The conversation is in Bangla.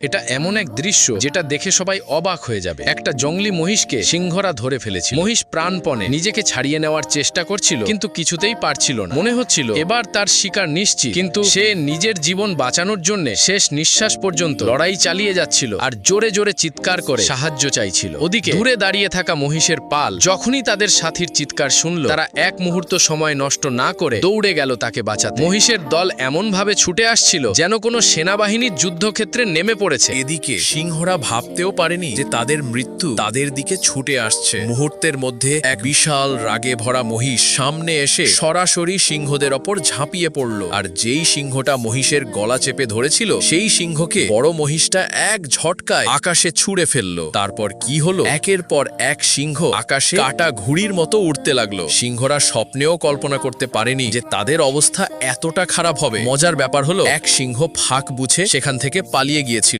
এটা এমন এক দৃশ্য যেটা দেখে সবাই অবাক হয়ে যাবে। একটা জঙ্গলি মহিষকে সিংহরা ধরে ফেলেছিল। মহিষ প্রাণপণে নিজেকে ছাড়িয়ে নেওয়ার চেষ্টা করছিল, কিন্তু কিছুতেই পারছিল না। মনে হচ্ছিল এবার তার শিকার নিশ্চিত, কিন্তু সে নিজের জীবন বাঁচানোর জন্য শেষ নিঃশ্বাস পর্যন্ত লড়াই চালিয়ে যাচ্ছিল আর জোরে জোরে চিৎকার করে সাহায্য চাইছিল। ওদিকে দূরে দাঁড়িয়ে থাকা মহিষের পাল যখনই তাদের সাথীর চিৎকার শুনল, তারা এক মুহূর্ত সময় নষ্ট না করে দৌড়ে গেল তাকে বাঁচাতে। মহিষের দল এমন ভাবে ছুটে আসছিল যেন কোনো সেনাবাহিনীর যুদ্ধক্ষেত্রে নেমে পড়েছে। এদিকে সিংহরা ভাবতেও পারেনি যে তাদের মৃত্যু তাদের দিকে ছুটে আসছে। মুহূর্তের মধ্যে এক বিশাল রাগে ভরা মহিষ সামনে এসে সরাসরি সিংহদের ওপর ঝাঁপিয়ে পড়ল। আর যেই সিংহটা মহিষের গলা চেপে ধরেছিল, সেই সিংহকে বড় মহিষটা এক ঝটকায় আকাশে ছুঁড়ে ফেলল। তারপর কি হলো, একের পর এক সিংহ আকাশে কাটা ঘুড়ির মতো উড়তে লাগলো। সিংহরা স্বপ্নেও কল্পনা করতে পারেনি যে তাদের অবস্থা এতটা খারাপ হবে। মজার ব্যাপার হলো, এক সিংহ ফাঁক বুঝে সেখান থেকে পালিয়ে গিয়েছিল।